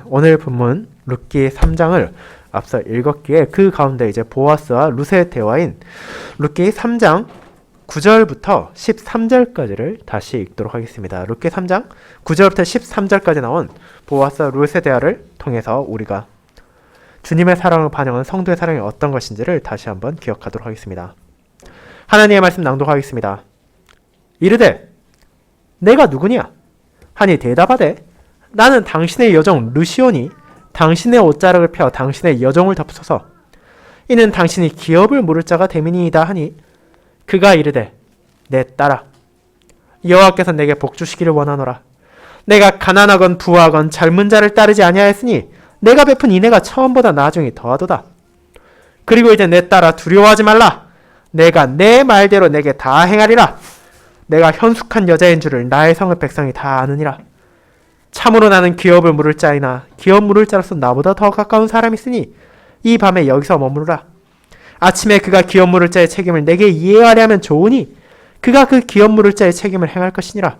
오늘 본문 룻기 3장을 앞서 읽었기에 그 가운데 이제 보아스와 룻의 대화인 룻기 3장 9절부터 13절까지를 다시 읽도록 하겠습니다. 룻기 3장 9절부터 13절까지 나온 보아스와 룻의 대화를 통해서 우리가 주님의 사랑을 반영한 성도의 사랑이 어떤 것인지를 다시 한번 기억하도록 하겠습니다. 하나님의 말씀 낭독하겠습니다. 이르되 내가 누구냐? 하니 대답하되 나는 당신의 여종 르시오니 당신의 옷자락을 펴 당신의 여종을 덮소서. 이는 당신이 기업을 물을 자가 됨이니이다 하니 그가 이르되 내 딸아 여호와께서 내게 복 주시기를 원하노라. 내가 가난하건 부하건 젊은 자를 따르지 아니하였으니 내가 베푼 인애가 처음보다 나중이 더하도다. 그리고 이제 내 딸아 두려워하지 말라. 내가 내 말대로 내게 다 행하리라. 내가 현숙한 여자인 줄을 나의 성의 백성이 다 아느니라. 참으로 나는 기업을 물을 자이나 기업 물을 자로서 나보다 더 가까운 사람이 있으니 이 밤에 여기서 머무르라. 아침에 그가 기업 물을 자의 책임을 내게 이해하려 하면 좋으니 그가 그 기업 물을 자의 책임을 행할 것이니라.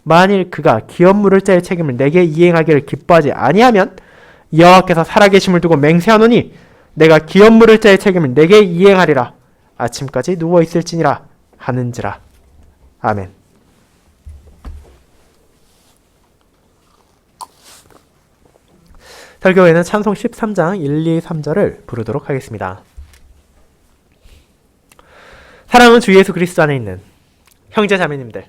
만일 그가 기업 물을 자의 책임을 내게 이행하기를 기뻐하지 아니하면 여호와께서 살아계심을 두고 맹세하노니 내가 기업 물을 자의 책임을 내게 이행하리라. 아침까지 누워 있을지니라 하는지라. 아멘. 설교에는 찬송 13장 1, 2, 3절을 부르도록 하겠습니다. 사랑하는 주 예수 그리스도 안에 있는 형제 자매님들,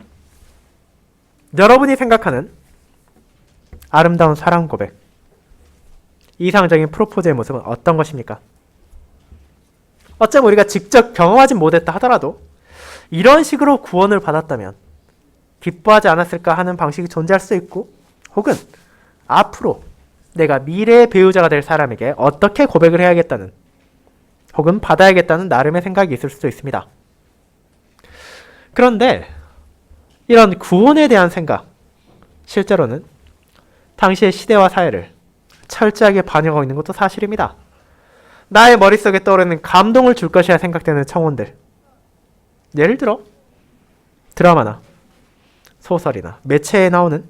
여러분이 생각하는 아름다운 사랑 고백, 이상적인 프로포즈의 모습은 어떤 것입니까? 어쩌면 우리가 직접 경험하지 못했다 하더라도 이런 식으로 구원을 받았다면 기뻐하지 않았을까 하는 방식이 존재할 수 있고, 혹은 앞으로 내가 미래의 배우자가 될 사람에게 어떻게 고백을 해야겠다는, 혹은 받아야겠다는 나름의 생각이 있을 수도 있습니다. 그런데 이런 구원에 대한 생각, 실제로는 당시의 시대와 사회를 철저하게 반영하고 있는 것도 사실입니다. 나의 머릿속에 떠오르는 감동을 줄 것이라 생각되는 청혼들, 예를 들어 드라마나 소설이나 매체에 나오는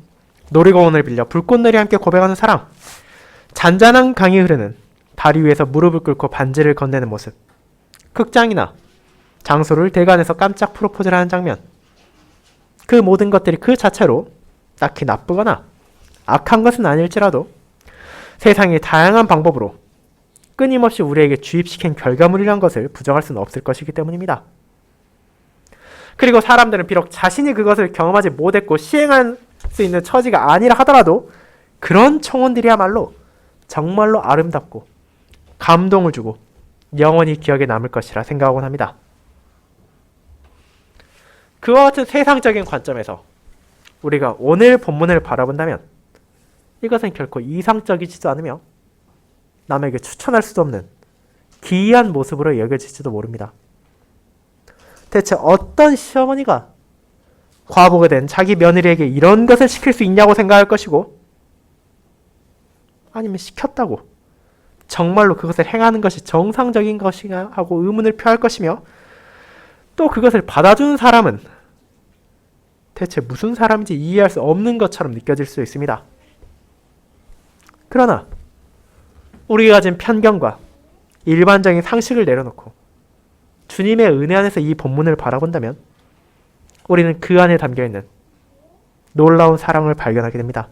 놀이공원을 빌려 불꽃놀이와 함께 고백하는 사랑, 잔잔한 강이 흐르는 다리 위에서 무릎을 꿇고 반지를 건네는 모습, 극장이나 장소를 대관해서 깜짝 프로포즈를 하는 장면, 그 모든 것들이 그 자체로 딱히 나쁘거나 악한 것은 아닐지라도 세상의 다양한 방법으로 끊임없이 우리에게 주입시킨 결과물이란 것을 부정할 수는 없을 것이기 때문입니다. 그리고 사람들은 비록 자신이 그것을 경험하지 못했고 시행할 수 있는 처지가 아니라 하더라도 그런 청혼들이야말로 정말로 아름답고 감동을 주고 영원히 기억에 남을 것이라 생각하곤 합니다. 그와 같은 세상적인 관점에서 우리가 오늘 본문을 바라본다면 이것은 결코 이상적이지도 않으며 남에게 추천할 수도 없는 기이한 모습으로 여겨질지도 모릅니다. 대체 어떤 시어머니가 과부가 된 자기 며느리에게 이런 것을 시킬 수 있냐고 생각할 것이고, 아니면 시켰다고 정말로 그것을 행하는 것이 정상적인 것이냐 하고 의문을 표할 것이며, 또 그것을 받아주는 사람은 대체 무슨 사람인지 이해할 수 없는 것처럼 느껴질 수 있습니다. 그러나 우리가 가진 편견과 일반적인 상식을 내려놓고 주님의 은혜 안에서 이 본문을 바라본다면 우리는 그 안에 담겨있는 놀라운 사랑을 발견하게 됩니다.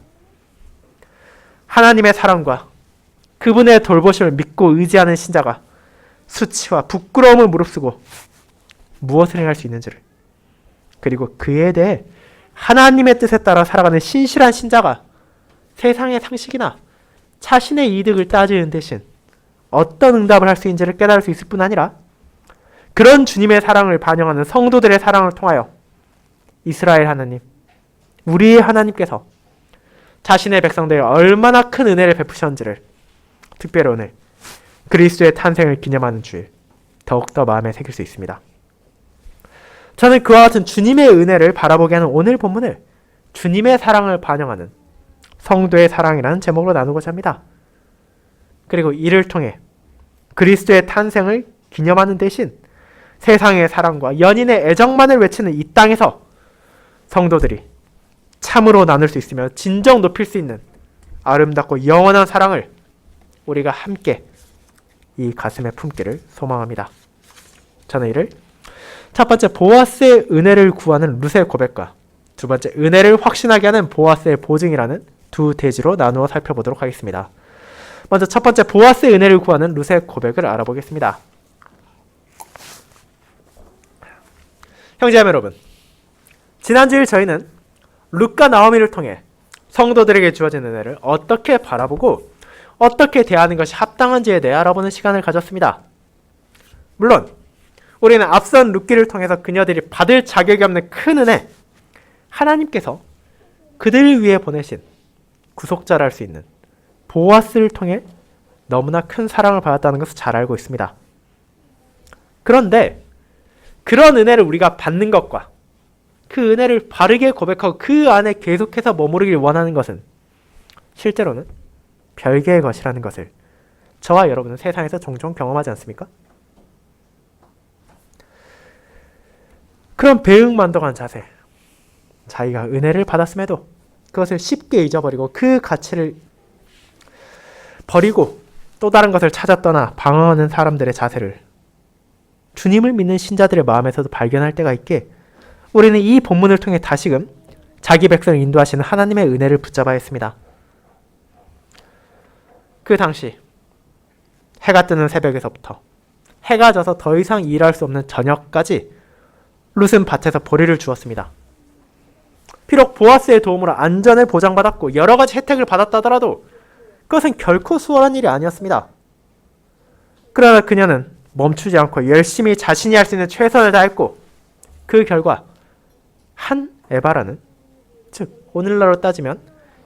하나님의 사랑과 그분의 돌보심을 믿고 의지하는 신자가 수치와 부끄러움을 무릅쓰고 무엇을 행할 수 있는지를, 그리고 그에 대해 하나님의 뜻에 따라 살아가는 신실한 신자가 세상의 상식이나 자신의 이득을 따지는 대신 어떤 응답을 할 수 있는지를 깨달을 수 있을 뿐 아니라 그런 주님의 사랑을 반영하는 성도들의 사랑을 통하여 이스라엘 하나님, 우리의 하나님께서 자신의 백성들에게 얼마나 큰 은혜를 베푸셨는지를 특별히 오늘 그리스도의 탄생을 기념하는 주일 더욱더 마음에 새길 수 있습니다. 저는 그와 같은 주님의 은혜를 바라보게 하는 오늘 본문을 주님의 사랑을 반영하는 성도의 사랑이라는 제목으로 나누고자 합니다. 그리고 이를 통해 그리스도의 탄생을 기념하는 대신 세상의 사랑과 연인의 애정만을 외치는 이 땅에서 성도들이 참으로 나눌 수 있으며 진정 높일 수 있는 아름답고 영원한 사랑을 우리가 함께 이 가슴에 품기를 소망합니다. 저는 이를 첫 번째 보아스의 은혜를 구하는 룻의 고백과 두 번째 은혜를 확신하게 하는 보아스의 보증이라는 두 대지로 나누어 살펴보도록 하겠습니다. 먼저 첫 번째 보아스의 은혜를 구하는 룻의 고백을 알아보겠습니다. 형제자매 여러분, 지난주일 저희는 룻과 나오미를 통해 성도들에게 주어진 은혜를 어떻게 바라보고 어떻게 대하는 것이 합당한지에 대해 알아보는 시간을 가졌습니다. 물론 우리는 앞선 룻기를 통해서 그녀들이 받을 자격이 없는 큰 은혜, 하나님께서 그들을 위해 보내신 구속자라 할 수 있는 보아스를 통해 너무나 큰 사랑을 받았다는 것을 잘 알고 있습니다. 그런데 그런 은혜를 우리가 받는 것과 그 은혜를 바르게 고백하고 그 안에 계속해서 머무르길 원하는 것은 실제로는 별개의 것이라는 것을 저와 여러분은 세상에서 종종 경험하지 않습니까? 그런 배은만덕한 자세, 자기가 은혜를 받았음에도 그것을 쉽게 잊어버리고 그 가치를 버리고 또 다른 것을 찾아 떠나 방황하는 사람들의 자세를 주님을 믿는 신자들의 마음에서도 발견할 때가 있게 우리는 이 본문을 통해 다시금 자기 백성을 인도하시는 하나님의 은혜를 붙잡아야 했습니다. 그 당시 해가 뜨는 새벽에서부터 해가 져서 더 이상 일할 수 없는 저녁까지 룻은 밭에서 보리를 주었습니다. 비록 보아스의 도움으로 안전을 보장받았고 여러 가지 혜택을 받았다더라도 그것은 결코 수월한 일이 아니었습니다. 그러나 그녀는 멈추지 않고 열심히 자신이 할 수 있는 최선을 다했고 그 결과 한 에바라는, 즉 오늘날로 따지면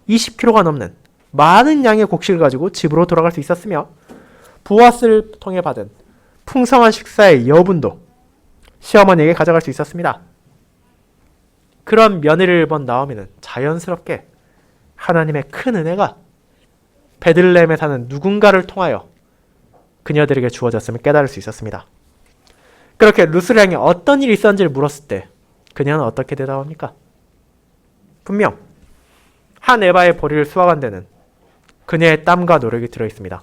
20kg가 넘는 많은 양의 곡식을 가지고 집으로 돌아갈 수 있었으며 보아스를 통해 받은 풍성한 식사의 여분도 시어머니에게 가져갈 수 있었습니다. 그런 며느리를 본 나오미는 자연스럽게 하나님의 큰 은혜가 베들레헴에 사는 누군가를 통하여 그녀들에게 주어졌음을 깨달을 수 있었습니다. 그렇게 룻을 향해 어떤 일이 있었는지를 물었을 때 그녀는 어떻게 대답합니까? 분명 한 에바의 보리를 수확한 데는 그녀의 땀과 노력이 들어있습니다.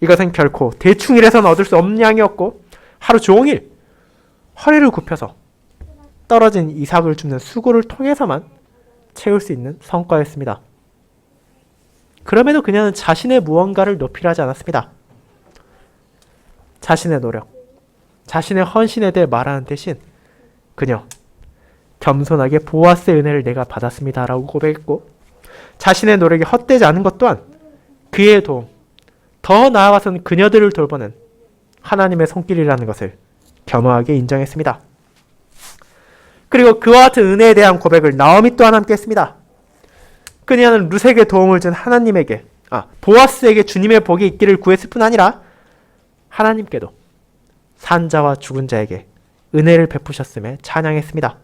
이것은 결코 대충 일해서는 얻을 수 없는 양이었고 하루 종일 허리를 굽혀서 떨어진 이삭을 줍는 수고를 통해서만 채울 수 있는 성과였습니다. 그럼에도 그녀는 자신의 무언가를 높이려 하지 않았습니다. 자신의 노력, 자신의 헌신에 대해 말하는 대신 그녀 겸손하게 보아스의 은혜를 내가 받았습니다 라고 고백했고 자신의 노력이 헛되지 않은 것 또한 그의 도움, 더 나아가서는 그녀들을 돌보는 하나님의 손길이라는 것을 겸허하게 인정했습니다. 그리고 그와 같은 은혜에 대한 고백을 나오미 또한 함께 했습니다. 그녀는 룻에게 도움을 준 하나님에게, 보아스에게 주님의 복이 있기를 구했을 뿐 아니라 하나님께도 산자와 죽은 자에게 은혜를 베푸셨음에 찬양했습니다.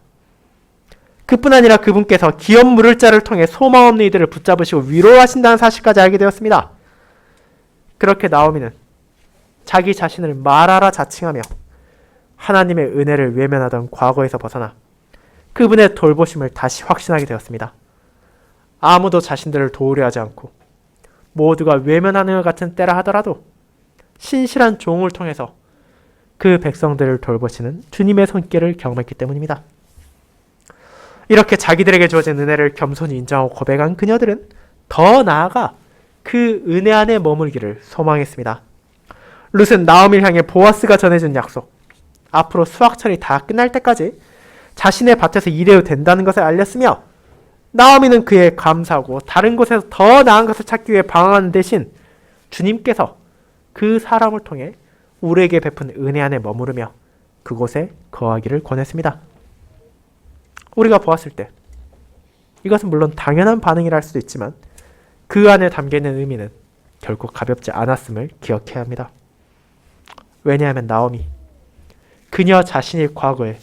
그뿐 아니라 그분께서 기업 물을 자를 통해 소망 없는 이들을 붙잡으시고 위로하신다는 사실까지 알게 되었습니다. 그렇게 나오미는 자기 자신을 말하라 자칭하며 하나님의 은혜를 외면하던 과거에서 벗어나 그분의 돌보심을 다시 확신하게 되었습니다. 아무도 자신들을 도우려 하지 않고 모두가 외면하는 것 같은 때라 하더라도 신실한 종을 통해서 그 백성들을 돌보시는 주님의 손길을 경험했기 때문입니다. 이렇게 자기들에게 주어진 은혜를 겸손히 인정하고 고백한 그녀들은 더 나아가 그 은혜 안에 머물기를 소망했습니다. 룻은 나오미를 향해 보아스가 전해준 약속, 앞으로 수확철이 다 끝날 때까지 자신의 밭에서 일해도 된다는 것을 알렸으며 나오미는 그에 감사하고 다른 곳에서 더 나은 것을 찾기 위해 방황하는 대신 주님께서 그 사람을 통해 우리에게 베푼 은혜 안에 머무르며 그곳에 거하기를 권했습니다. 우리가 보았을 때 이것은 물론 당연한 반응이라 할 수도 있지만 그 안에 담겨있는 의미는 결코 가볍지 않았음을 기억해야 합니다. 왜냐하면 나오미, 그녀 자신이 과거에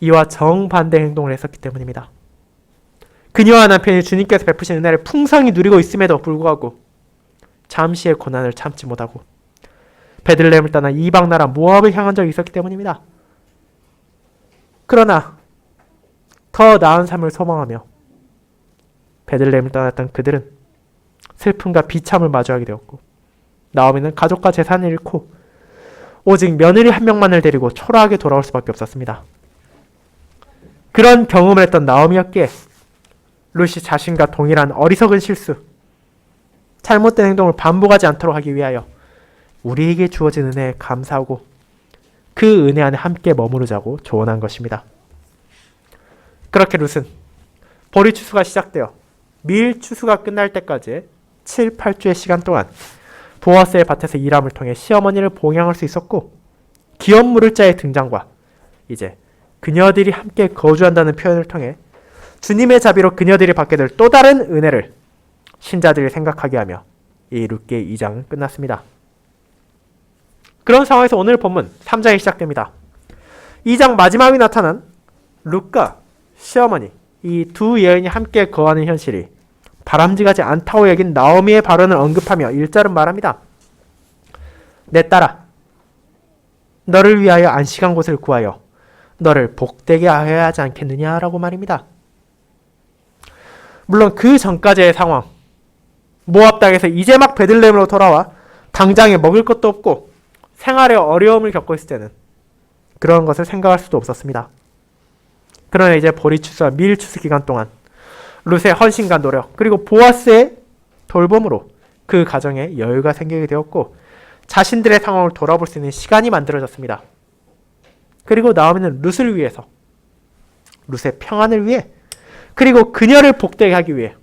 이와 정반대 행동을 했었기 때문입니다. 그녀와 남편이 주님께서 베푸신 은혜를 풍성히 누리고 있음에도 불구하고 잠시의 고난을 참지 못하고 베들레헴을 떠나 이방 나라 모압을 향한 적이 있었기 때문입니다. 그러나 더 나은 삶을 소망하며 베들레헴을 떠났던 그들은 슬픔과 비참을 마주하게 되었고 나오미는 가족과 재산을 잃고 오직 며느리 한 명만을 데리고 초라하게 돌아올 수밖에 없었습니다. 그런 경험을 했던 나오미였기에 룻이 자신과 동일한 어리석은 실수, 잘못된 행동을 반복하지 않도록 하기 위하여 우리에게 주어진 은혜에 감사하고 그 은혜 안에 함께 머무르자고 조언한 것입니다. 그렇게 룻은 보리 추수가 시작되어 밀 추수가 끝날 때까지 7, 8주의 시간 동안 보아스의 밭에서 일함을 통해 시어머니를 봉양할 수 있었고 기업 물을 자의 등장과 이제 그녀들이 함께 거주한다는 표현을 통해 주님의 자비로 그녀들이 받게 될 또 다른 은혜를 신자들이 생각하게 하며 이 룻기 2장은 끝났습니다. 그런 상황에서 오늘 본문 3장이 시작됩니다. 2장 마지막에 나타난 룻과 시어머니 이 두 여인이 함께 거하는 현실이 바람직하지 않다고 여긴 나오미의 발언을 언급하며 1절은 말합니다. 내 딸아, 너를 위하여 안식한 곳을 구하여 너를 복되게 하여야 하지 않겠느냐라고 말입니다. 물론 그 전까지의 상황, 모압 땅에서 이제 막 베들레헴으로 돌아와 당장에 먹을 것도 없고 생활에 어려움을 겪고 있을 때는 그런 것을 생각할 수도 없었습니다. 그러나 이제 보리 추수와 밀 추수 기간 동안 룻의 헌신과 노력 그리고 보아스의 돌봄으로 그 가정에 여유가 생기게 되었고 자신들의 상황을 돌아볼 수 있는 시간이 만들어졌습니다. 그리고 나오미는 룻을 위해서, 룻의 평안을 위해, 그리고 그녀를 복되게 하기 위해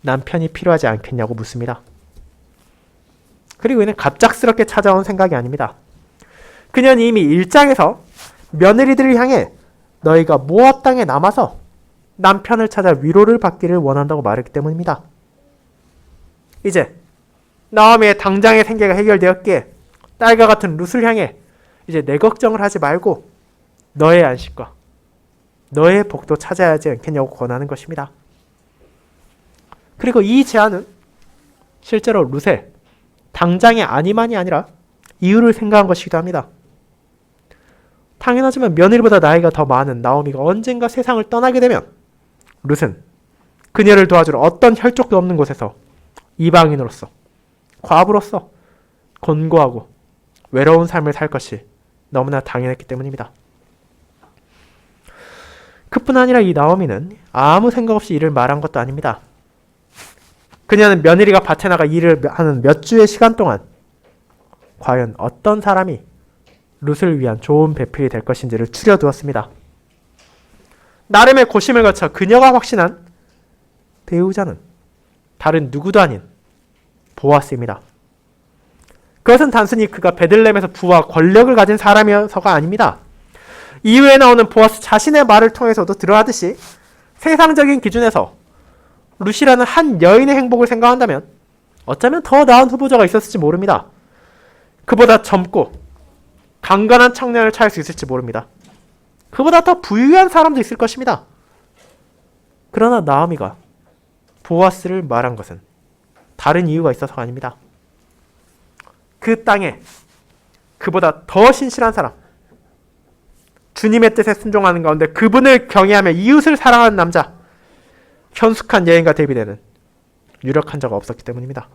남편이 필요하지 않겠냐고 묻습니다. 그리고 이는 갑작스럽게 찾아온 생각이 아닙니다. 그녀는 이미 1장에서 며느리들을 향해 너희가 모압 땅에 남아서 남편을 찾아 위로를 받기를 원한다고 말했기 때문입니다. 이제 나오미의 당장의 생계가 해결되었기에 딸과 같은 룻을 향해 이제 내 걱정을 하지 말고 너의 안식과 너의 복도 찾아야 하지 않겠냐고 권하는 것입니다. 그리고 이 제안은 실제로 룻의 당장의 아니만이 아니라 이유를 생각한 것이기도 합니다. 당연하지만 며느리보다 나이가 더 많은 나오미가 언젠가 세상을 떠나게 되면 룻은 그녀를 도와주러 어떤 혈족도 없는 곳에서 이방인으로서 과부로서 곤고하고 외로운 삶을 살 것이 너무나 당연했기 때문입니다. 그뿐 아니라 이 나오미는 아무 생각 없이 이를 말한 것도 아닙니다. 그녀는 며느리가 밭에 나가 일을 하는 몇 주의 시간 동안 과연 어떤 사람이 룻을 위한 좋은 배필이 될 것인지를 추려두었습니다. 나름의 고심을 거쳐 그녀가 확신한 배우자는 다른 누구도 아닌 보아스입니다. 그것은 단순히 그가 베들레헴에서 부와 권력을 가진 사람이어서가 아닙니다. 이후에 나오는 보아스 자신의 말을 통해서도 드러나듯이 세상적인 기준에서 룻이라는 한 여인의 행복을 생각한다면 어쩌면 더 나은 후보자가 있었을지 모릅니다. 그보다 젊고 강건한 청년을 찾을 수 있을지 모릅니다. 그보다 더 부유한 사람도 있을 것입니다. 그러나 나오미가 보아스를 말한 것은 다른 이유가 있어서가 아닙니다. 그 땅에 그보다 더 신실한 사람, 주님의 뜻에 순종하는 가운데 그분을 경외하며 이웃을 사랑하는 남자, 현숙한 여인과 대비되는 유력한 자가 없었기 때문입니다.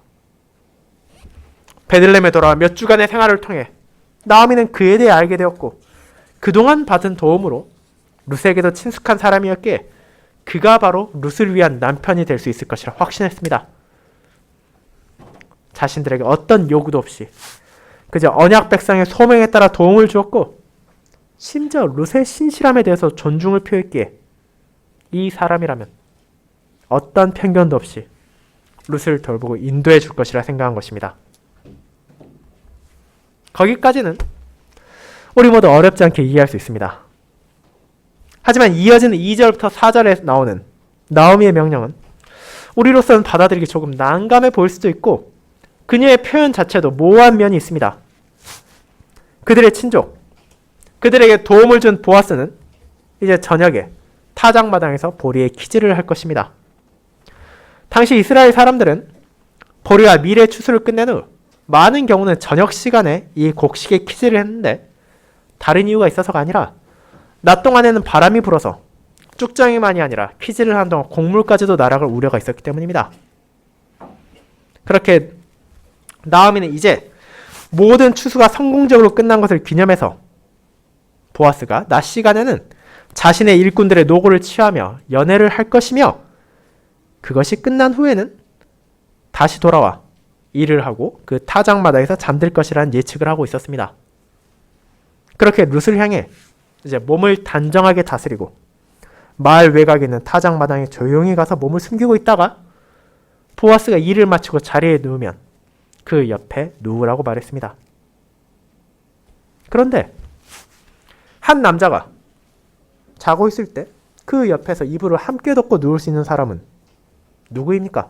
베들레헴에 돌아와 몇 주간의 생활을 통해 나오미는 그에 대해 알게 되었고 그동안 받은 도움으로 룻에게도 친숙한 사람이었기에 그가 바로 룻을 위한 남편이 될 수 있을 것이라 확신했습니다. 자신들에게 어떤 요구도 없이 그저 언약 백성의 소명에 따라 도움을 주었고 심지어 룻의 신실함에 대해서 존중을 표했기에 이 사람이라면 어떤 편견도 없이 룻을 돌보고 인도해 줄 것이라 생각한 것입니다. 거기까지는 우리 모두 어렵지 않게 이해할 수 있습니다. 하지만 이어지는 2절부터 4절에 나오는 나오미의 명령은 우리로서는 받아들이기 조금 난감해 보일 수도 있고 그녀의 표현 자체도 모호한 면이 있습니다. 그들의 친족, 그들에게 도움을 준 보아스는 이제 저녁에 타작마당에서 보리의 키질을 할 것입니다. 당시 이스라엘 사람들은 보리와 밀의 추수를 끝낸 후 많은 경우는 저녁 시간에 이 곡식에 키질을 했는데 다른 이유가 있어서가 아니라 낮 동안에는 바람이 불어서 쭉정이만이 아니라 키질을 한 동안 곡물까지도 날아갈 우려가 있었기 때문입니다. 그렇게 나오미는 이제 모든 추수가 성공적으로 끝난 것을 기념해서 보아스가 낮 시간에는 자신의 일꾼들의 노고를 취하며 연회를 할 것이며 그것이 끝난 후에는 다시 돌아와 일을 하고 그 타작마당에서 잠들 것이라는 예측을 하고 있었습니다. 그렇게 룻을 향해 이제 몸을 단정하게 다스리고 마을 외곽에 있는 타작마당에 조용히 가서 몸을 숨기고 있다가 보아스가 일을 마치고 자리에 누우면 그 옆에 누우라고 말했습니다. 그런데 한 남자가 자고 있을 때 그 옆에서 이불을 함께 덮고 누울 수 있는 사람은 누구입니까?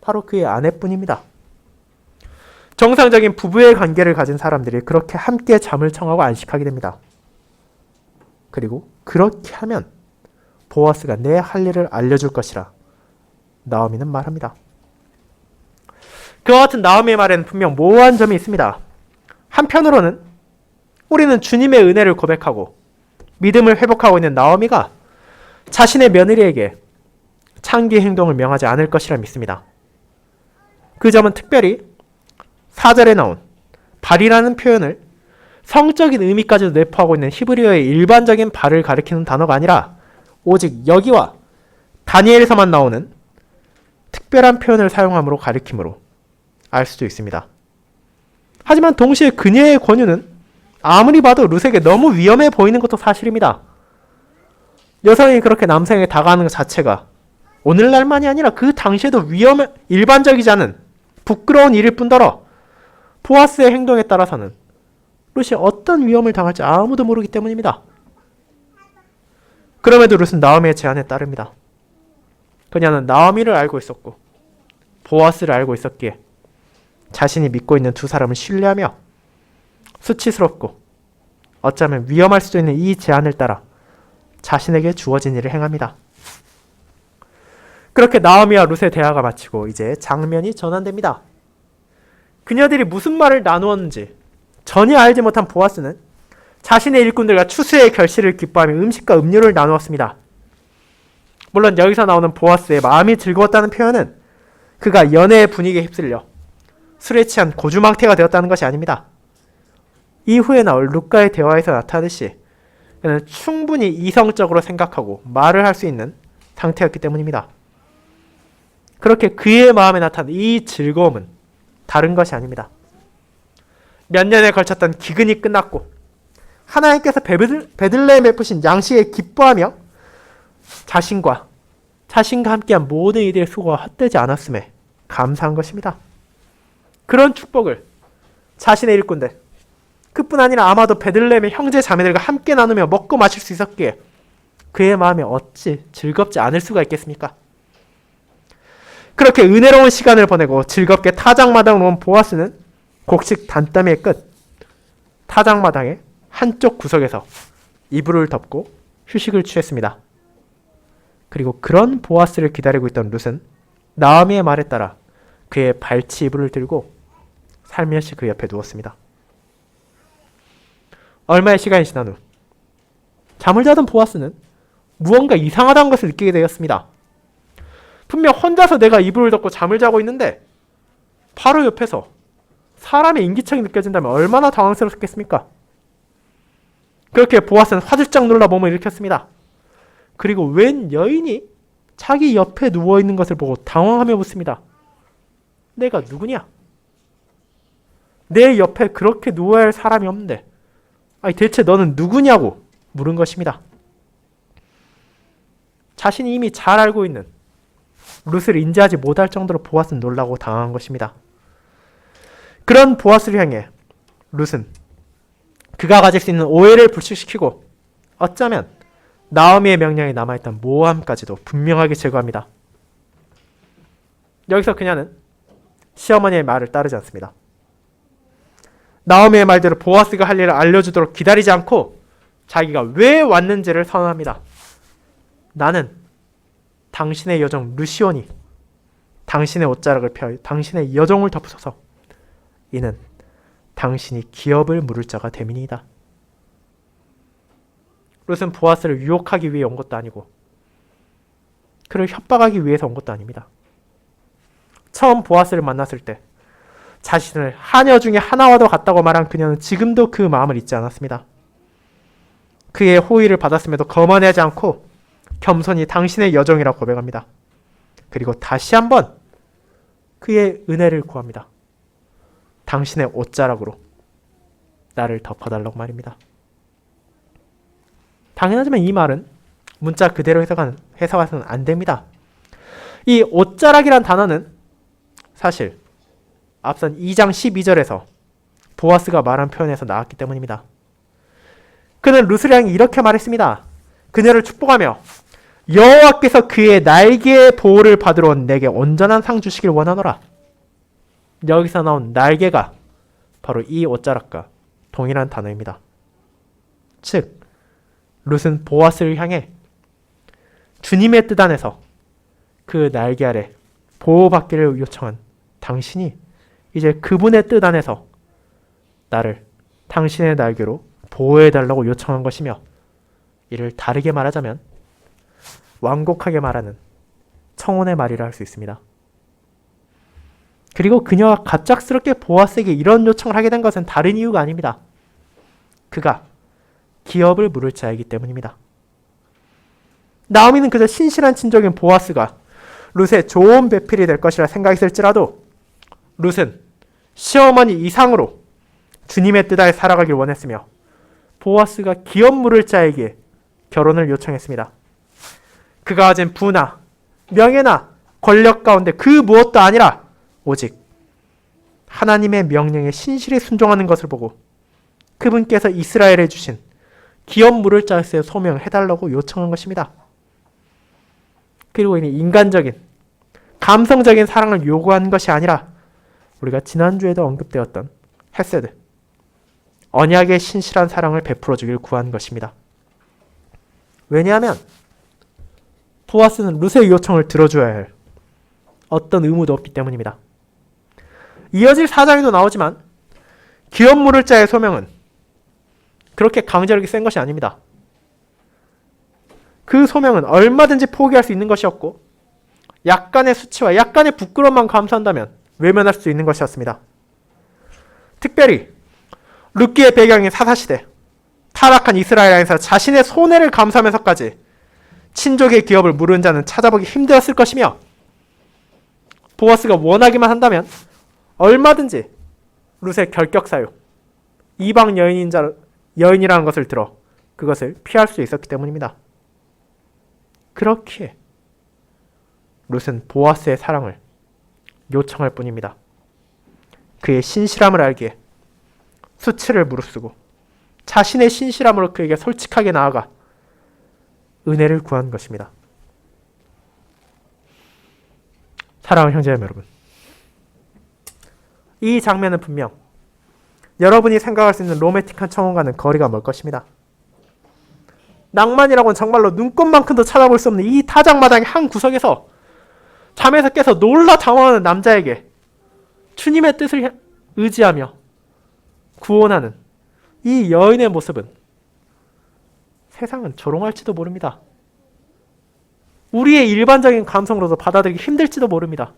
바로 그의 아내뿐입니다. 정상적인 부부의 관계를 가진 사람들이 그렇게 함께 잠을 청하고 안식하게 됩니다. 그리고 그렇게 하면 보아스가 내 할 일을 알려줄 것이라 나오미는 말합니다. 그와 같은 나오미의 말에는 분명 모호한 점이 있습니다. 한편으로는 우리는 주님의 은혜를 고백하고 믿음을 회복하고 있는 나오미가 자신의 며느리에게 창기 행동을 명하지 않을 것이라 믿습니다. 그 점은 특별히 4절에 나온 발이라는 표현을 성적인 의미까지도 내포하고 있는 히브리어의 일반적인 발을 가리키는 단어가 아니라 오직 여기와 다니엘에서만 나오는 특별한 표현을 사용함으로 가리킴으로 알 수도 있습니다. 하지만 동시에 그녀의 권유는 아무리 봐도 룻에게 너무 위험해 보이는 것도 사실입니다. 여성이 그렇게 남성에게 다가가는 것 자체가 오늘날만이 아니라 그 당시에도 일반적이지 않은 부끄러운 일일 뿐더러 보아스의 행동에 따라서는 룻이 어떤 위험을 당할지 아무도 모르기 때문입니다. 그럼에도 룻은 나오미의 제안에 따릅니다. 그녀는 나오미를 알고 있었고 보아스를 알고 있었기에 자신이 믿고 있는 두 사람을 신뢰하며 수치스럽고 어쩌면 위험할 수도 있는 이 제안을 따라 자신에게 주어진 일을 행합니다. 그렇게 나오미와 룻의 대화가 마치고 이제 장면이 전환됩니다. 그녀들이 무슨 말을 나누었는지 전혀 알지 못한 보아스는 자신의 일꾼들과 추수의 결실을 기뻐하며 음식과 음료를 나누었습니다. 물론 여기서 나오는 보아스의 마음이 즐거웠다는 표현은 그가 연애의 분위기에 휩쓸려 술에 취한 고주망태가 되었다는 것이 아닙니다. 이후에 나올 룻과의 대화에서 나타나듯이 그는 충분히 이성적으로 생각하고 말을 할 수 있는 상태였기 때문입니다. 그렇게 그의 마음에 나타난 이 즐거움은 다른 것이 아닙니다. 몇 년에 걸쳤던 기근이 끝났고 하나님께서 베들레헴에 푸신 양식에 기뻐하며 자신과 함께한 모든 이들의 수고가 헛되지 않았음에 감사한 것입니다. 그런 축복을 자신의 일꾼들, 그뿐 아니라 아마도 베들레헴의 형제 자매들과 함께 나누며 먹고 마실 수 있었기에 그의 마음에 어찌 즐겁지 않을 수가 있겠습니까? 그렇게 은혜로운 시간을 보내고 즐겁게 타작마당으로 온 보아스는 곡식 단더미의 끝 타작마당의 한쪽 구석에서 이불을 덮고 휴식을 취했습니다. 그리고 그런 보아스를 기다리고 있던 룻은 나오미의 말에 따라 그의 발치 이불을 들고 살며시 그 옆에 누웠습니다. 얼마의 시간이 지난 후 잠을 자던 보아스는 무언가 이상하다는 것을 느끼게 되었습니다. 분명 혼자서 내가 이불을 덮고 잠을 자고 있는데 바로 옆에서 사람의 인기척이 느껴진다면 얼마나 당황스럽겠습니까? 그렇게 보아스는 화들짝 놀라 몸을 일으켰습니다. 그리고 웬 여인이 자기 옆에 누워있는 것을 보고 당황하며 묻습니다. 내가 누구냐? 내 옆에 그렇게 누워야 할 사람이 없는데 아니 대체 너는 누구냐고 물은 것입니다. 자신이 이미 잘 알고 있는 룻을 인지하지 못할 정도로 보아스는 놀라고 당황한 것입니다. 그런 보아스를 향해 룻은 그가 가질 수 있는 오해를 불식시키고 어쩌면 나오미의 명령에 남아있던 모호함까지도 분명하게 제거합니다. 여기서 그녀는 시어머니의 말을 따르지 않습니다. 나오미의 말대로 보아스가 할 일을 알려주도록 기다리지 않고 자기가 왜 왔는지를 선언합니다. 나는 당신의 여종 룻이오니 당신의 옷자락을 펴 당신의 여종을 덮으소서. 이는 당신이 기업을 물을 자가 됨이니이다. 룻은 보아스를 유혹하기 위해 온 것도 아니고 그를 협박하기 위해서 온 것도 아닙니다. 처음 보아스를 만났을 때 자신을 하녀 중에 하나와도 같다고 말한 그녀는 지금도 그 마음을 잊지 않았습니다. 그의 호의를 받았음에도 거만하지 않고 겸손히 당신의 여종이라고 고백합니다. 그리고 다시 한번 그의 은혜를 구합니다. 당신의 옷자락으로 나를 덮어달라고 말입니다. 당연하지만 이 말은 문자 그대로 해석해서는 안 됩니다. 이 옷자락이란 단어는 사실 앞선 2장 12절에서 보아스가 말한 표현에서 나왔기 때문입니다. 그는 루스를 향해 이렇게 말했습니다. 그녀를 축복하며 여호와께서 그의 날개의 보호를 받으러 온 내게 온전한 상 주시길 원하노라. 여기서 나온 날개가 바로 이 옷자락과 동일한 단어입니다. 즉 룻은 보아스를 향해 주님의 뜻 안에서 그 날개 아래 보호받기를 요청한 당신이 이제 그분의 뜻 안에서 나를 당신의 날개로 보호해달라고 요청한 것이며, 이를 다르게 말하자면 완곡하게 말하는 청혼의 말이라 할 수 있습니다. 그리고 그녀가 갑작스럽게 보아스에게 이런 요청을 하게 된 것은 다른 이유가 아닙니다. 그가 기업을 물을 자이기 때문입니다. 나오미는 그저 신실한 친족인 보아스가 룻의 좋은 배필이 될 것이라 생각했을지라도 룻은 시어머니 이상으로 주님의 뜻 아래 살아가길 원했으며 보아스가 기업 물을 자에게 결혼을 요청했습니다. 그가 가진 부나 명예나 권력 가운데 그 무엇도 아니라 오직 하나님의 명령에 신실히 순종하는 것을 보고 그분께서 이스라엘에 주신 기업 물을 자의 소명을 해달라고 요청한 것입니다. 그리고 이는 인간적인 감성적인 사랑을 요구한 것이 아니라 우리가 지난주에도 언급되었던 헤세드, 언약의 신실한 사랑을 베풀어 주길 구한 것입니다. 왜냐하면 보아스는 룻의 요청을 들어줘야 할 어떤 의무도 없기 때문입니다. 이어질 사장에도 나오지만 기업 물을 자의 소명은 그렇게 강제력이 센 것이 아닙니다. 그 소명은 얼마든지 포기할 수 있는 것이었고 약간의 수치와 약간의 부끄러움만 감수한다면 외면할 수 있는 것이었습니다. 특별히 룻기의 배경인 사사시대, 타락한 이스라엘 안에서 자신의 손해를 감수하면서까지 친족의 기업을 물은 자는 찾아보기 힘들었을 것이며, 보아스가 원하기만 한다면 얼마든지 룻의 결격사유, 이방 여인이라는 것을 들어 그것을 피할 수 있었기 때문입니다. 그렇기에 룻은 보아스의 사랑을 요청할 뿐입니다. 그의 신실함을 알기에 수치를 무릅쓰고 자신의 신실함으로 그에게 솔직하게 나아가 은혜를 구한 것입니다. 사랑하는 형제자매 여러분, 이 장면은 분명 여러분이 생각할 수 있는 로맨틱한 청혼과는 거리가 멀 것입니다. 낭만이라고는 정말로 눈꽃만큼도 찾아볼 수 없는 이 타작마당의 한 구석에서 잠에서 깨서 놀라 당황하는 남자에게 주님의 뜻을 의지하며 구원하는 이 여인의 모습은 세상은 조롱할지도 모릅니다. 우리의 일반적인 감성으로도 받아들이기 힘들지도 모릅니다.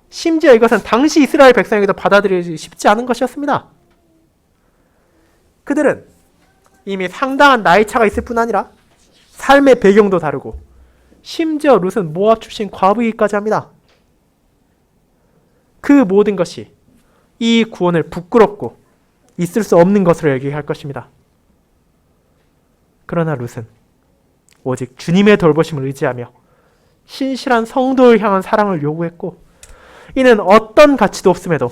심지어 이것은 당시 이스라엘 백성에게도 받아들이기 쉽지 않은 것이었습니다. 그들은 이미 상당한 나이 차가 있을 뿐 아니라 삶의 배경도 다르고 심지어 룻은 모압 출신 과부이기까지 합니다. 그 모든 것이 이 구원을 부끄럽고 있을 수 없는 것으로 얘기할 것입니다. 그러나 룻은 오직 주님의 돌보심을 의지하며 신실한 성도를 향한 사랑을 요구했고, 이는 어떤 가치도 없음에도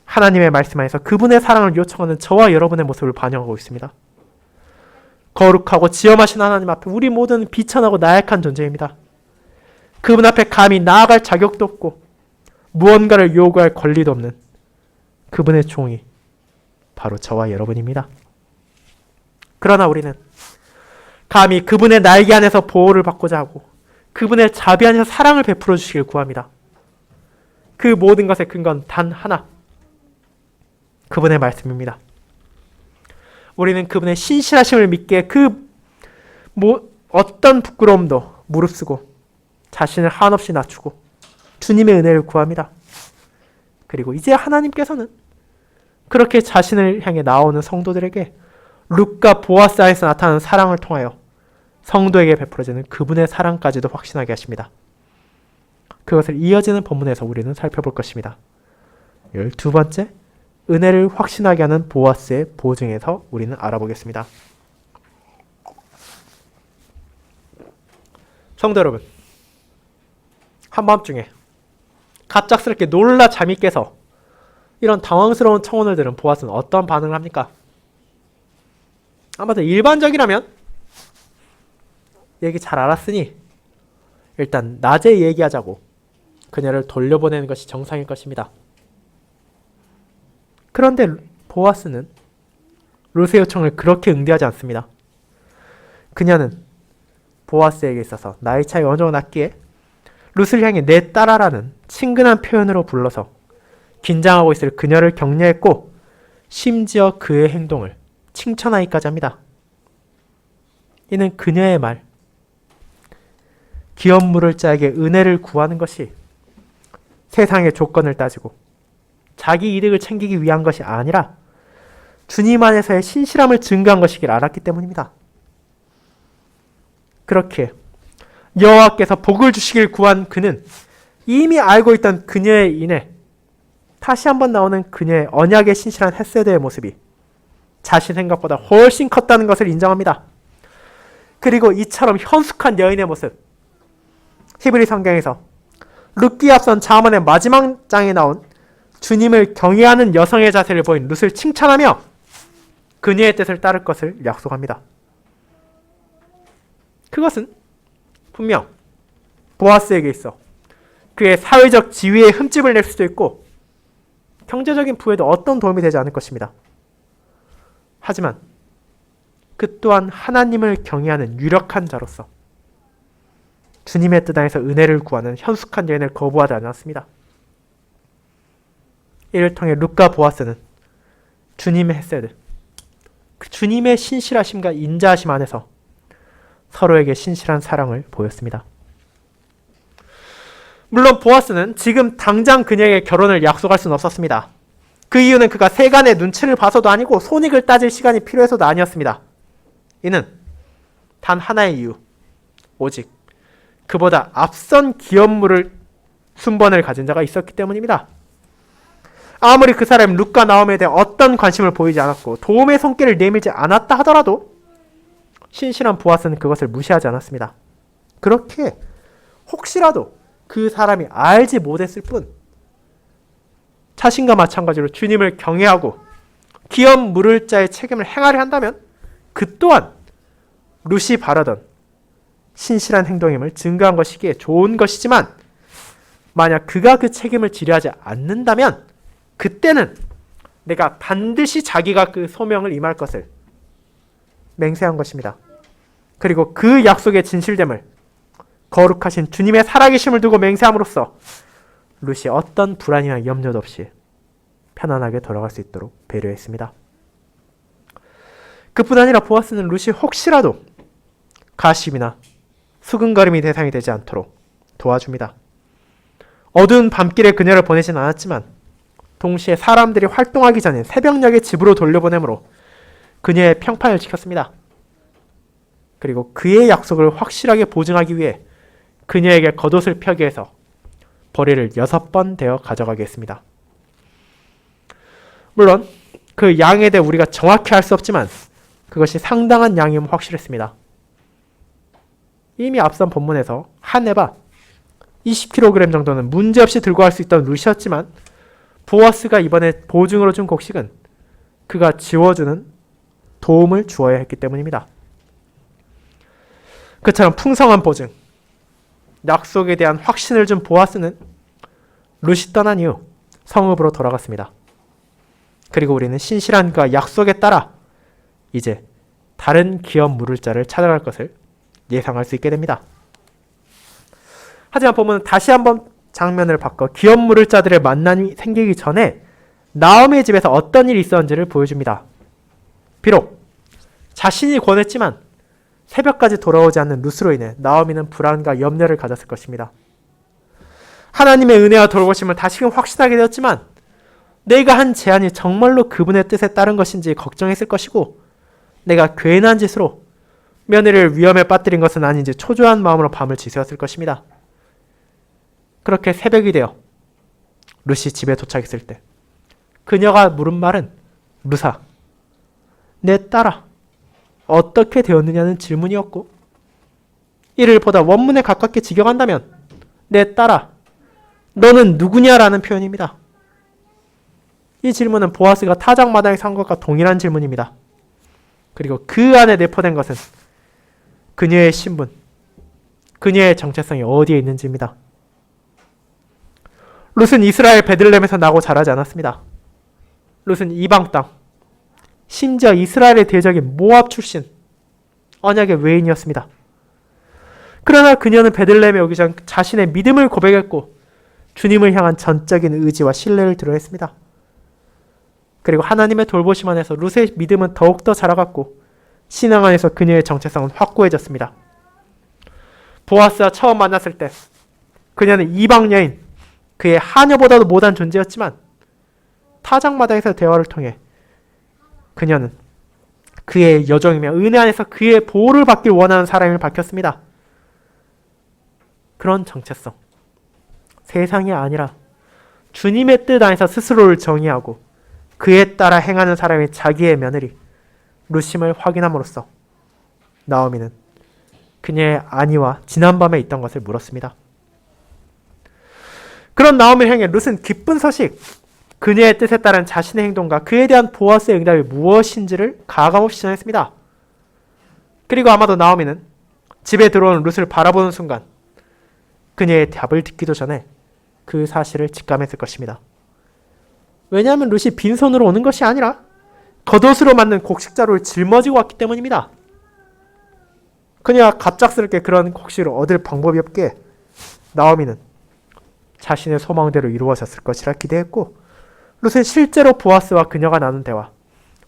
하나님의 말씀 안에서 그분의 사랑을 요청하는 저와 여러분의 모습을 반영하고 있습니다. 거룩하고 지엄하신 하나님 앞에 우리 모두는 비천하고 나약한 존재입니다. 그분 앞에 감히 나아갈 자격도 없고 무언가를 요구할 권리도 없는 그분의 종이 바로 저와 여러분입니다. 그러나 우리는 감히 그분의 날개 안에서 보호를 받고자 하고 그분의 자비 안에서 사랑을 베풀어 주시길 구합니다. 그 모든 것의 근거는 단 하나, 그분의 말씀입니다. 우리는 그분의 신실하심을 믿기에 어떤 부끄러움도 무릅쓰고 자신을 한없이 낮추고 주님의 은혜를 구합니다. 그리고 이제 하나님께서는 그렇게 자신을 향해 나오는 성도들에게 룻과 보아스 안에서 나타나는 사랑을 통하여 성도에게 베풀어지는 그분의 사랑까지도 확신하게 하십니다. 그것을 이어지는 본문에서 우리는 살펴볼 것입니다. 12번째, 은혜를 확신하게 하는 보아스의 보증에서 우리는 알아보겠습니다. 성도 여러분, 한밤중에 갑작스럽게 놀라 잠이 깨서 이런 당황스러운 청혼을 들은 보아스는 어떤 반응을 합니까? 아마도 일반적이라면 얘기 잘 알았으니 일단 낮에 얘기하자고 그녀를 돌려보내는 것이 정상일 것입니다. 그런데 보아스는 룻의 요청을 그렇게 응대하지 않습니다. 그녀는 보아스에게 있어서 나이 차이가 어느 정도 났기에 룻을 향해 내 딸아라는 친근한 표현으로 불러서 긴장하고 있을 그녀를 격려했고 심지어 그의 행동을 칭찬하기까지 합니다. 이는 그녀의 말, 기업물을 자에게 은혜를 구하는 것이 세상의 조건을 따지고 자기 이득을 챙기기 위한 것이 아니라 주님 안에서의 신실함을 증거한 것이길 알았기 때문입니다. 그렇게 여호와께서 복을 주시길 구한 그는 이미 알고 있던 그녀의 인해 다시 한번 나오는 그녀의 언약에 신실한 헤세드의 모습이 자신 생각보다 훨씬 컸다는 것을 인정합니다. 그리고 이처럼 현숙한 여인의 모습, 히브리 성경에서 룻기에 앞선 잠언의 마지막 장에 나온 주님을 경외하는 여성의 자세를 보인 룻을 칭찬하며 그녀의 뜻을 따를 것을 약속합니다. 그것은 분명 보아스에게 있어 그의 사회적 지위에 흠집을 낼 수도 있고 경제적인 부에도 어떤 도움이 되지 않을 것입니다. 하지만 그 또한 하나님을 경외하는 유력한 자로서 주님의 뜻 안에서 은혜를 구하는 현숙한 여인을 거부하지 않았습니다. 이를 통해 룻과 보아스는 주님의 헤세드, 그 주님의 신실하심과 인자하심 안에서 서로에게 신실한 사랑을 보였습니다. 물론 보아스는 지금 당장 그녀에게 결혼을 약속할 수는 없었습니다. 그 이유는 그가 세간의 눈치를 봐서도 아니고 손익을 따질 시간이 필요해서도 아니었습니다. 이는 단 하나의 이유, 오직 그보다 앞선 기업물을 순번을 가진 자가 있었기 때문입니다. 아무리 그 사람이 룻과 나오미에 대해 어떤 관심을 보이지 않았고 도움의 손길을 내밀지 않았다 하더라도 신실한 보아스는 그것을 무시하지 않았습니다. 그렇게 혹시라도 그 사람이 알지 못했을 뿐 자신과 마찬가지로 주님을 경외하고 기업 물을 자의 책임을 행하려 한다면 그 또한 룻이 바라던 신실한 행동임을 증거한 것이기에 좋은 것이지만 만약 그가 그 책임을 지려하지 않는다면 그때는 내가 반드시 자기가 그 소명을 임할 것을 맹세한 것입니다. 그리고 그 약속의 진실됨을 거룩하신 주님의 살아계심을 두고 맹세함으로써 룻이 어떤 불안이나 염려도 없이 편안하게 돌아갈 수 있도록 배려했습니다. 그뿐 아니라 보아스는 룻이 혹시라도 가십이나 수근거림이 대상이 되지 않도록 도와줍니다. 어두운 밤길에 그녀를 보내진 않았지만 동시에 사람들이 활동하기 전에 새벽녘에 집으로 돌려보내므로 그녀의 평판을 지켰습니다. 그리고 그의 약속을 확실하게 보증하기 위해 그녀에게 겉옷을 펴게 해서 벌이를 6번 되어 가져가게 했습니다. 물론 그 양에 대해 우리가 정확히 알 수 없지만 그것이 상당한 양임은 확실했습니다. 이미 앞선 본문에서 한 에바 20kg 정도는 문제없이 들고 갈 수 있던 룻이었지만 보아스가 이번에 보증으로 준 곡식은 그가 지워주는 도움을 주어야 했기 때문입니다. 그처럼 풍성한 보증, 약속에 대한 확신을 준 보아스는 룻이 떠난 이후 성읍으로 돌아갔습니다. 그리고 우리는 신실한 그와 약속에 따라 이제 다른 기업 물을 자를 찾아갈 것을 예상할 수 있게 됩니다. 하지만 본문은 다시 한번 장면을 바꿔 기업 물을 자들의 만남이 생기기 전에 나오미의 집에서 어떤 일이 있었는지를 보여줍니다. 비록 자신이 권했지만 새벽까지 돌아오지 않는 룻으로 인해 나오미는 불안과 염려를 가졌을 것입니다. 하나님의 은혜와 돌보심을 다시금 확신하게 되었지만 내가 한 제안이 정말로 그분의 뜻에 따른 것인지 걱정했을 것이고 내가 괜한 짓으로 며느리를 위험에 빠뜨린 것은 아닌지 초조한 마음으로 밤을 지새웠을 것입니다. 그렇게 새벽이 되어 룻이 집에 도착했을 때 그녀가 물은 말은 루사, 내 딸아, 어떻게 되었느냐는 질문이었고 이를 보다 원문에 가깝게 직역한다면 내 딸아, 너는 누구냐라는 표현입니다. 이 질문은 보아스가 타작마당에서 한 것과 동일한 질문입니다. 그리고 그 안에 내포된 것은 그녀의 신분, 그녀의 정체성이 어디에 있는지입니다. 룻은 이스라엘 베들레헴에서 나고 자라지 않았습니다. 룻은 이방 땅, 심지어 이스라엘의 대적인 모압 출신, 언약의 외인이었습니다. 그러나 그녀는 베들레헴에 오기 전 자신의 믿음을 고백했고 주님을 향한 전적인 의지와 신뢰를 드러냈습니다. 그리고 하나님의 돌보심 안에서 룻의 믿음은 더욱더 자라갔고 신앙 안에서 그녀의 정체성은 확고해졌습니다. 보아스와 처음 만났을 때 그녀는 이방 여인, 그의 하녀보다도 못한 존재였지만 타작마당에서 대화를 통해 그녀는 그의 여종이며 은혜 안에서 그의 보호를 받길 원하는 사람을 밝혔습니다. 그런 정체성, 세상이 아니라 주님의 뜻 안에서 스스로를 정의하고 그에 따라 행하는 사람이 자기의 며느리 룻임을 확인함으로써 나오미는 그녀의 아니와 지난밤에 있던 것을 물었습니다. 그런 나오미를 향해 룻은 기쁜 소식, 그녀의 뜻에 따른 자신의 행동과 그에 대한 보아스의 응답이 무엇인지를 가감없이 전했습니다. 그리고 아마도 나오미는 집에 들어오는 룻을 바라보는 순간 그녀의 답을 듣기도 전에 그 사실을 직감했을 것입니다. 왜냐하면 룻이 빈손으로 오는 것이 아니라 겉옷으로 만든 곡식자루를 짊어지고 왔기 때문입니다. 그녀가 갑작스럽게 그런 곡식을 얻을 방법이 없기에 나오미는 자신의 소망대로 이루어졌을 것이라 기대했고 룻은 실제로 보아스와 그녀가 나눈 대화,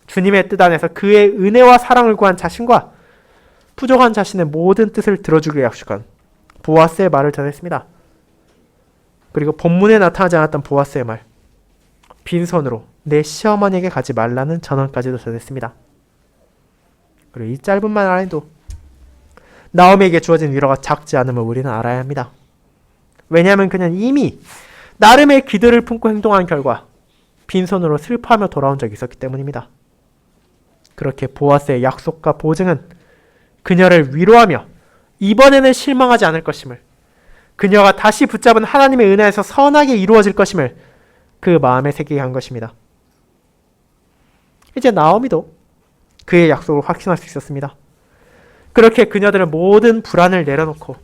주님의 뜻 안에서 그의 은혜와 사랑을 구한 자신과 부족한 자신의 모든 뜻을 들어주기로 약속한 보아스의 말을 전했습니다. 그리고 본문에 나타나지 않았던 보아스의 말, 빈손으로 내 시어머니에게 가지 말라는 전언까지도 전했습니다. 그리고 이 짧은 말 안에도 나오미에게 주어진 위로가 작지 않음을 우리는 알아야 합니다. 왜냐하면 그는 이미 나름의 기도를 품고 행동한 결과 빈손으로 슬퍼하며 돌아온 적이 있었기 때문입니다. 그렇게 보아스의 약속과 보증은 그녀를 위로하며 이번에는 실망하지 않을 것임을, 그녀가 다시 붙잡은 하나님의 은혜에서 선하게 이루어질 것임을 그 마음에 새기게 한 것입니다. 이제 나오미도 그의 약속을 확신할 수 있었습니다. 그렇게 그녀들은 모든 불안을 내려놓고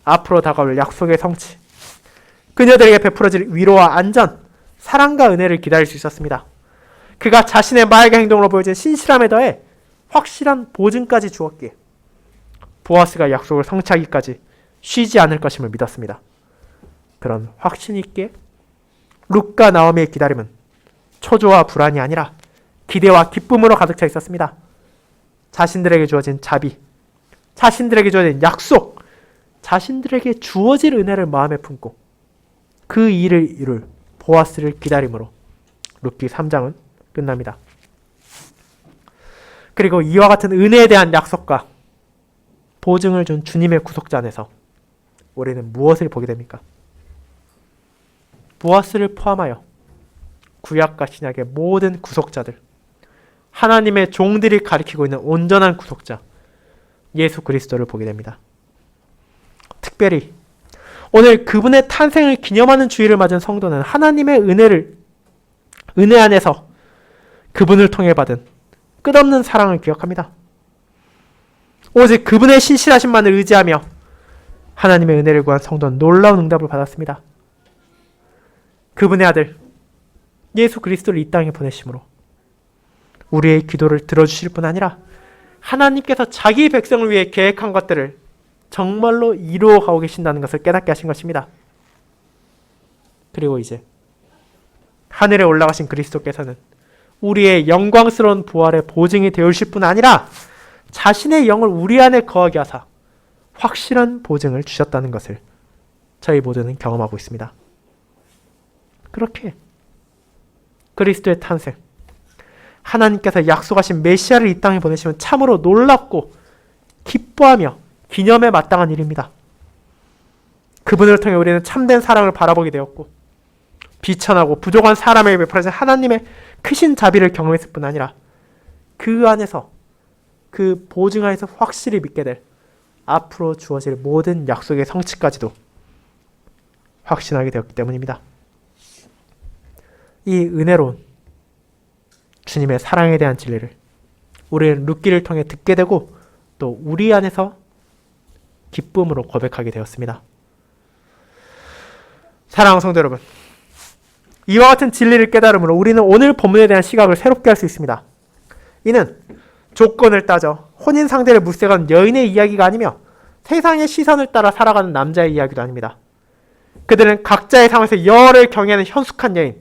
앞으로 다가올 약속의 성취, 그녀들에게 베풀어질 위로와 안전, 사랑과 은혜를 기다릴 수 있었습니다. 그가 자신의 말과 행동으로 보여준 신실함에 더해 확실한 보증까지 주었기에 보아스가 약속을 성취하기까지 쉬지 않을 것임을 믿었습니다. 그런 확신 있게 룻과 나오미의 기다림은 초조와 불안이 아니라 기대와 기쁨으로 가득 차 있었습니다. 자신들에게 주어진 자비, 자신들에게 주어진 약속, 자신들에게 주어질 은혜를 마음에 품고 그 일을 이룰 보아스를 기다림으로 룻기 3장은 끝납니다. 그리고 이와 같은 은혜에 대한 약속과 보증을 준 주님의 구속자 안에서 우리는 무엇을 보게 됩니까? 보아스를 포함하여 구약과 신약의 모든 구속자들, 하나님의 종들이 가리키고 있는 온전한 구속자 예수 그리스도를 보게 됩니다. 특별히 오늘 그분의 탄생을 기념하는 주일을 맞은 성도는 하나님의 은혜 안에서 그분을 통해 받은 끝없는 사랑을 기억합니다. 오직 그분의 신실하심만을 의지하며 하나님의 은혜를 구한 성도는 놀라운 응답을 받았습니다. 그분의 아들 예수 그리스도를 이 땅에 보내심으로 우리의 기도를 들어주실 뿐 아니라 하나님께서 자기 백성을 위해 계획한 것들을 정말로 이루어가고 계신다는 것을 깨닫게 하신 것입니다. 그리고 이제 하늘에 올라가신 그리스도께서는 우리의 영광스러운 부활의 보증이 되어주실 뿐 아니라 자신의 영을 우리 안에 거하게 하사 확실한 보증을 주셨다는 것을 저희 모두는 경험하고 있습니다. 그렇게 그리스도의 탄생, 하나님께서 약속하신 메시아를 이 땅에 보내시면 참으로 놀랍고 기뻐하며 기념에 마땅한 일입니다. 그분을 통해 우리는 참된 사랑을 바라보게 되었고 비천하고 부족한 사람에게 베풀어진 하나님의 크신 자비를 경험했을 뿐 아니라 그 안에서 그 보증 안에서 확실히 믿게 될 앞으로 주어질 모든 약속의 성취까지도 확신하게 되었기 때문입니다. 이 은혜로운 주님의 사랑에 대한 진리를 우리는 룻기를 통해 듣게 되고 또 우리 안에서 기쁨으로 고백하게 되었습니다. 사랑하는 성도 여러분, 이와 같은 진리를 깨달음으로 우리는 오늘 본문에 대한 시각을 새롭게 할 수 있습니다. 이는 조건을 따져 혼인 상대를 물색하는 여인의 이야기가 아니며 세상의 시선을 따라 살아가는 남자의 이야기도 아닙니다. 그들은 각자의 상황에서 여를 경외하는 현숙한 여인,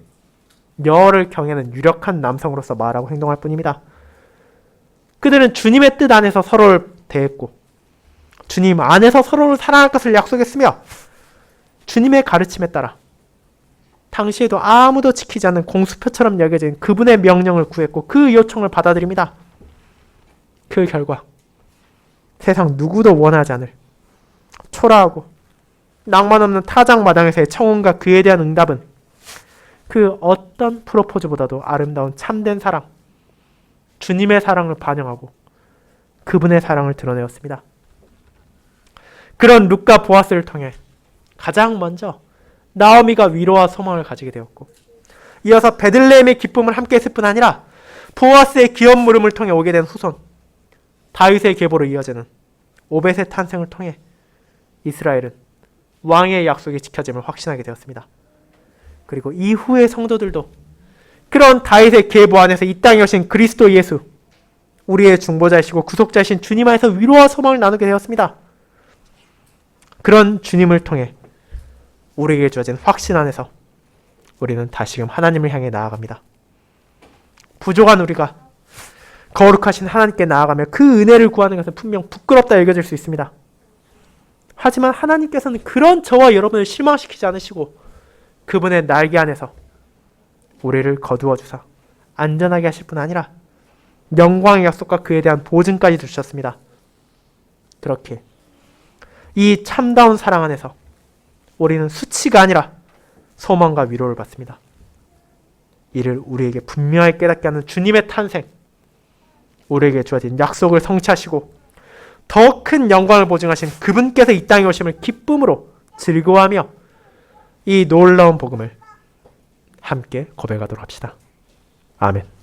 여를 경외하는 유력한 남성으로서 말하고 행동할 뿐입니다. 그들은 주님의 뜻 안에서 서로를 대했고 주님 안에서 서로를 사랑할 것을 약속했으며 주님의 가르침에 따라 당시에도 아무도 지키지 않는 공수표처럼 여겨진 그분의 명령을 구했고 그 요청을 받아들입니다. 그 결과 세상 누구도 원하지 않을 초라하고 낭만 없는 타작마당에서의 청혼과 그에 대한 응답은 그 어떤 프로포즈보다도 아름다운 참된 사랑, 주님의 사랑을 반영하고 그분의 사랑을 드러내었습니다. 그런 룻과 보아스를 통해 가장 먼저 나오미가 위로와 소망을 가지게 되었고 이어서 베들레헴의 기쁨을 함께 했을 뿐 아니라 보아스의 귀여운 물음을 통해 오게 된 후손 다윗의 계보로 이어지는 오벳의 탄생을 통해 이스라엘은 왕의 약속이 지켜짐을 확신하게 되었습니다. 그리고 이후의 성도들도 그런 다윗의 계보 안에서 이 땅에 오신 그리스도 예수, 우리의 중보자이시고 구속자이신 주님 안에서 위로와 소망을 나누게 되었습니다. 그런 주님을 통해 우리에게 주어진 확신 안에서 우리는 다시금 하나님을 향해 나아갑니다. 부족한 우리가 거룩하신 하나님께 나아가며 그 은혜를 구하는 것은 분명 부끄럽다 여겨질 수 있습니다. 하지만 하나님께서는 그런 저와 여러분을 실망시키지 않으시고 그분의 날개 안에서 우리를 거두어 주사 안전하게 하실 뿐 아니라 영광의 약속과 그에 대한 보증까지 주셨습니다. 그렇게 이 참다운 사랑 안에서 우리는 수치가 아니라 소망과 위로를 받습니다. 이를 우리에게 분명하게 깨닫게 하는 주님의 탄생, 우리에게 주어진 약속을 성취하시고 더 큰 영광을 보증하신 그분께서 이 땅에 오심을 기쁨으로 즐거워하며 이 놀라운 복음을 함께 고백하도록 합시다. 아멘.